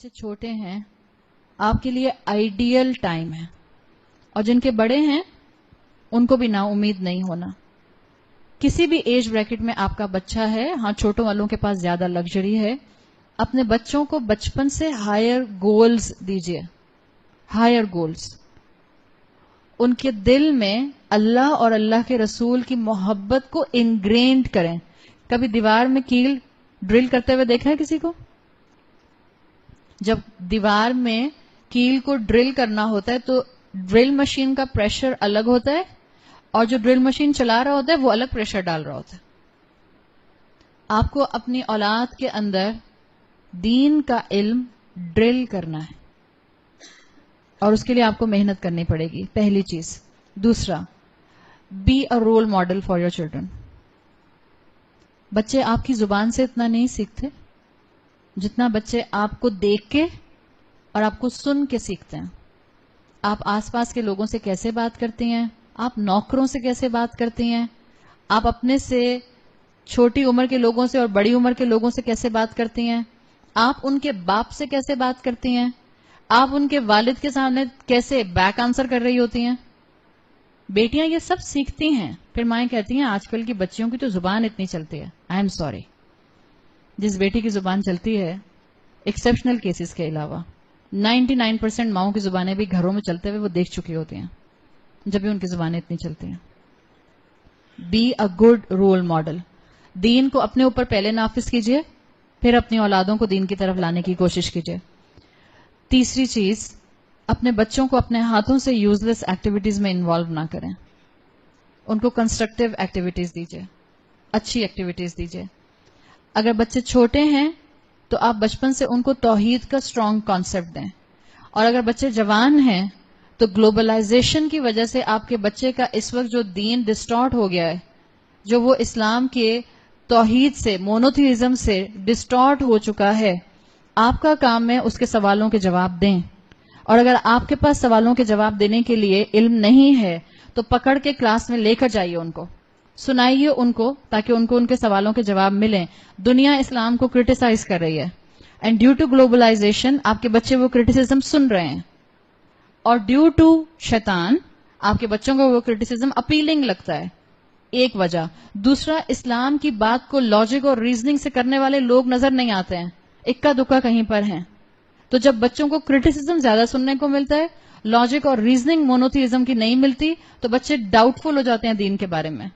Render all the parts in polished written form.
بچے چھوٹے ہیں آپ کے لیے آئیڈیل ٹائم ہے، اور جن کے بڑے ہیں ان کو بھی نا امید نہیں ہونا. کسی بھی ایج بریکٹ میں آپ کا بچہ ہے، ہاں چھوٹوں والوں کے پاس زیادہ لگژری ہے، اپنے بچوں کو بچپن سے ہائر گولز دیجیے. ہائر گولز، ان کے دل میں اللہ اور اللہ کے رسول کی محبت کو انگرینڈ کریں. کبھی دیوار میں کیل ڈرل کرتے ہوئے دیکھا ہے کسی کو؟ جب دیوار میں کیل کو ڈرل کرنا ہوتا ہے تو ڈرل مشین کا پریشر الگ ہوتا ہے، اور جو ڈرل مشین چلا رہا ہوتا ہے وہ الگ پریشر ڈال رہا ہوتا ہے. آپ کو اپنی اولاد کے اندر دین کا علم ڈرل کرنا ہے، اور اس کے لیے آپ کو محنت کرنی پڑے گی، پہلی چیز. دوسرا، be a role model for your children. بچے آپ کی زبان سے اتنا نہیں سیکھتے جتنا بچے آپ کو دیکھ کے اور آپ کو سن کے سیکھتے ہیں. آپ آس پاس کے لوگوں سے کیسے بات کرتی ہیں، آپ نوکروں سے کیسے بات کرتی ہیں، آپ اپنے سے چھوٹی عمر کے لوگوں سے اور بڑی عمر کے لوگوں سے کیسے بات کرتی ہیں، آپ ان کے باپ سے کیسے بات کرتی ہیں، آپ ان کے والد کے سامنے کیسے بیک آنسر کر رہی ہوتی ہیں. بیٹیاں یہ سب سیکھتی ہیں. پھر مائیں کہتی ہیں آج کل کی بچیوں کی تو زبان اتنی چلتی ہے. آئی ایم سوری، جس بیٹی کی زبان چلتی ہے ایکسیپشنل کیسز کے علاوہ 99% ماؤں کی زبانیں بھی گھروں میں چلتے ہوئے وہ دیکھ چکی ہوتی ہیں، جب بھی ان کی زبانیں اتنی چلتی ہیں. Be a good role model. دین کو اپنے اوپر پہلے نافذ کیجئے، پھر اپنی اولادوں کو دین کی طرف لانے کی کوشش کیجئے. تیسری چیز، اپنے بچوں کو اپنے ہاتھوں سے یوز لیس ایکٹیویٹیز میں انوالو نہ کریں. ان کو کنسٹرکٹیو ایکٹیویٹیز دیجئے، اچھی ایکٹیویٹیز دیجئے. اگر بچے چھوٹے ہیں تو آپ بچپن سے ان کو توحید کا اسٹرانگ کانسیپٹ دیں، اور اگر بچے جوان ہیں تو گلوبلائزیشن کی وجہ سے آپ کے بچے کا اس وقت جو دین ڈسٹارٹ ہو گیا ہے، جو وہ اسلام کے توحید سے، مونوتھیزم سے ڈسٹارٹ ہو چکا ہے، آپ کا کام ہے اس کے سوالوں کے جواب دیں. اور اگر آپ کے پاس سوالوں کے جواب دینے کے لیے علم نہیں ہے تو پکڑ کے کلاس میں لے کر جائیے، ان کو سنائیے ان کو، تاکہ ان کو ان کے سوالوں کے جواب ملیں. دنیا اسلام کو کرٹیسائز کر رہی ہے، اینڈ ڈیو ٹو گلوبلائزیشن آپ کے بچے وہ کرٹیسزم سن رہے ہیں، اور ڈیو ٹو شیطان آپ کے بچوں کو وہ کرٹیسزم اپیلنگ لگتا ہے. ایک وجہ. دوسرا، اسلام کی بات کو لاجک اور ریزننگ سے کرنے والے لوگ نظر نہیں آتے ہیں، اکا دکا کہیں پر ہیں. تو جب بچوں کو کرٹیسزم زیادہ سننے کو ملتا ہے، لاجک اور ریزننگ مونوتھیزم کی نہیں ملتی، تو بچے ڈاؤٹ فل ہو جاتے ہیں دین کے بارے میں.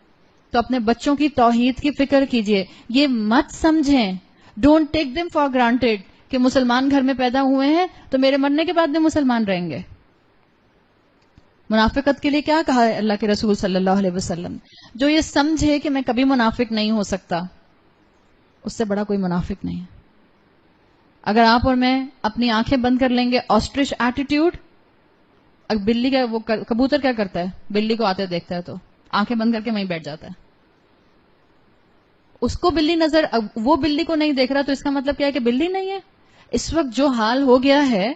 تو اپنے بچوں کی توحید کی فکر کیجئے. یہ مت سمجھیں، don't take them for granted کہ مسلمان گھر میں پیدا ہوئے ہیں تو میرے مرنے کے بعد بھی مسلمان رہیں گے. منافقت کے لیے کیا کہا ہے اللہ کے رسول صلی اللہ علیہ وسلم؟ جو یہ سمجھے کہ میں کبھی منافق نہیں ہو سکتا، اس سے بڑا کوئی منافق نہیں ہے. اگر آپ اور میں اپنی آنکھیں بند کر لیں گے آسٹرچ ایٹیٹیوڈ، بلی کا وہ کبوتر کیا کرتا ہے؟ بلی کو آتے دیکھتا ہے تو آنکھیں بند کر کے وہیں بیٹھ جاتا ہے. اس کو بلی نظر، وہ بلی کو نہیں دیکھ رہا تو اس کا مطلب کیا ہے کہ بلی نہیں ہے. اس وقت جو حال ہو گیا ہے،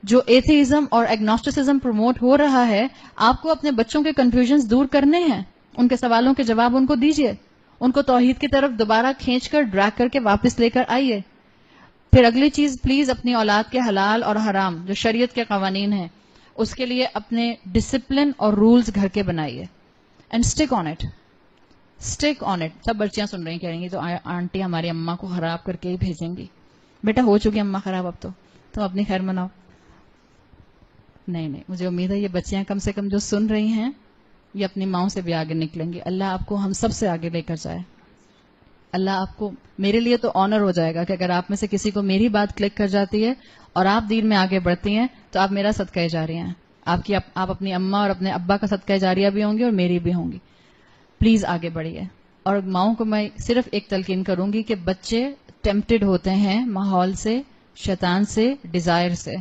جو ایتھیزم اور ایگنوسٹسزم پروموٹ ہو رہا ہے، آپ کو اپنے بچوں کے کنفیوژنز دور کرنے ہیں. ان کے سوالوں کے جواب ان کو دیجئے، ان کو توحید کی طرف دوبارہ کھینچ کر ڈریگ کر کے واپس لے کر آئیے. پھر اگلی چیز، پلیز اپنی اولاد کے حلال اور حرام جو شریعت کے قوانین ہیں اس کے لیے اپنے ڈسپلن اور رولز گھر کے بنائیے، and stick on it. Stick on it. سب بچیاں سن رہی کہہ رہی ہیں تو آنٹی ہماری اماں کو خراب کر کے ہی بھیجیں گی. بیٹا ہو چکی اماں خراب، اب تو تم اپنی خیر مناؤ. نہیں، مجھے امید ہے یہ بچیاں کم سے کم جو سن رہی ہیں یہ اپنی ماؤں سے بھی آگے نکلیں گی. اللہ آپ کو ہم سب سے آگے لے کر جائے. اللہ آپ کو، میرے لیے تو آنر ہو جائے گا کہ اگر آپ میں سے کسی کو میری بات کلک کر جاتی ہے اور آپ دین میں آگے بڑھتی ہیں تو آپ میرا صدقہ جاریہ ہیں. آپ اپنی اماں اور اپنے ابا کا صدقہ جاریہ بھی ہوں گی اور میری بھی ہوں گی. پلیز آگے بڑھیے. اور ماؤں کو میں صرف ایک تلقین کروں گی کہ بچے ٹیمپٹڈ ہوتے ہیں ماحول سے، شیطان سے، ڈیزائر سے.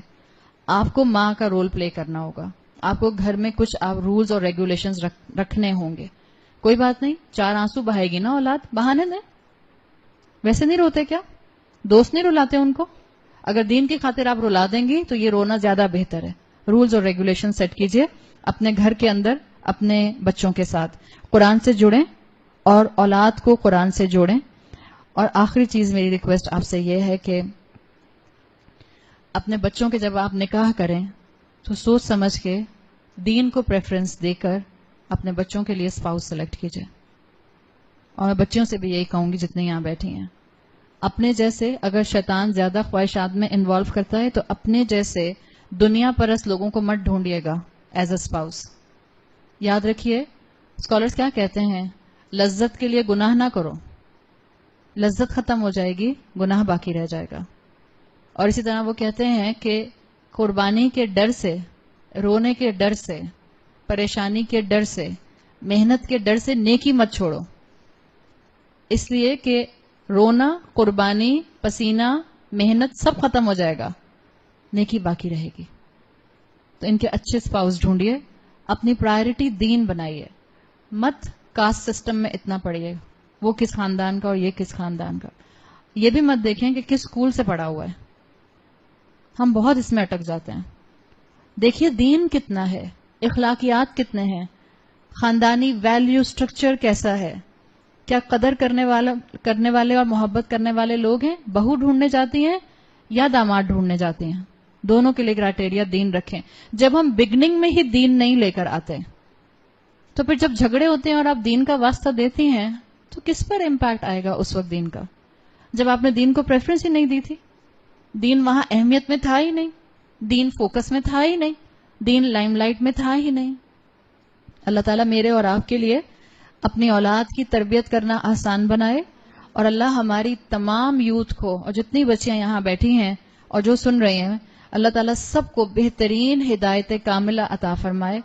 آپ کو ماں کا رول پلے کرنا ہوگا. آپ کو گھر میں کچھ آپ رولز اور ریگولیشنز رکھنے ہوں گے. کوئی بات نہیں، 4 آنسو بہائے گی نا اولاد، بہانے دیں. ویسے نہیں روتے کیا؟ دوست نہیں رلاتے ان کو؟ اگر دین کی خاطر آپ رلا دیں گی تو یہ رونا زیادہ بہتر ہے. رولز اور ریگولیشن سیٹ کیجئے اپنے گھر کے اندر اپنے بچوں کے ساتھ. قرآن سے جڑیں اور اولاد کو قرآن سے جوڑیں. اور آخری چیز میری ریکویسٹ آپ سے یہ ہے کہ اپنے بچوں کے جب آپ نکاح کریں تو سوچ سمجھ کے دین کو پریفرنس دے کر اپنے بچوں کے لیے اسپاؤس سلیکٹ کیجئے. اور میں بچیوں سے بھی یہی کہوں گی جتنے یہاں بیٹھی ہیں, اپنے جیسے اگر شیطان زیادہ خواہشات میں انوالو کرتا ہے تو اپنے جیسے دنیا پرست لوگوں کو مت ڈھونڈیے گا ایز اے اسپاؤس. یاد رکھیے اسکالرز کیا کہتے ہیں, لذت کے لیے گناہ نہ کرو, لذت ختم ہو جائے گی, گناہ باقی رہ جائے گا. اور اسی طرح وہ کہتے ہیں کہ قربانی کے ڈر سے, رونے کے ڈر سے, پریشانی کے ڈر سے, محنت کے ڈر سے نیکی مت چھوڑو, اس لیے کہ رونا, قربانی, پسینہ, محنت سب ختم ہو جائے گا, نیکی باقی رہے گی. تو ان کے اچھے اسپاؤس ڈھونڈیے, اپنی پرائرٹی دین بنائیے, مت کاسٹ سسٹم میں اتنا پڑھیے وہ کس خاندان کا اور یہ کس خاندان کا. یہ بھی مت دیکھیں کہ کس اسکول سے پڑھا ہوا ہے, ہم بہت اس میں اٹک جاتے ہیں. دیکھیے دین کتنا ہے, اخلاقیات کتنے ہیں, خاندانی ویلیو سٹرکچر کیسا ہے, کیا قدر کرنے والے اور محبت کرنے والے لوگ ہیں, بہو ڈھونڈنے جاتی ہیں یا داماد ڈھونڈنے جاتی ہیں, دونوں کے لیے کرائٹیریا دین رکھیں. جب ہم بگننگ میں ہی دین نہیں لے کر آتے تو پھر جب جھگڑے ہوتے ہیں اور آپ دین کا واسطہ دیتی ہیں تو کس پر امپیکٹ آئے گا اس وقت دین کا, جب آپ نے دین کو پریفرنس ہی نہیں دی تھی, دین وہاں اہمیت میں تھا ہی نہیں, دین فوکس میں تھا ہی نہیں, دین لائم لائٹ میں تھا ہی نہیں. اللہ تعالیٰ میرے اور آپ کے لیے اپنی اولاد کی تربیت کرنا آسان بنائے, اور اللہ ہماری تمام یوتھ کو اور جتنی بچیاں یہاں بیٹھی ہیں اور جو سن رہے ہیں, اللہ تعالیٰ سب کو بہترین ہدایت کاملہ عطا فرمائے.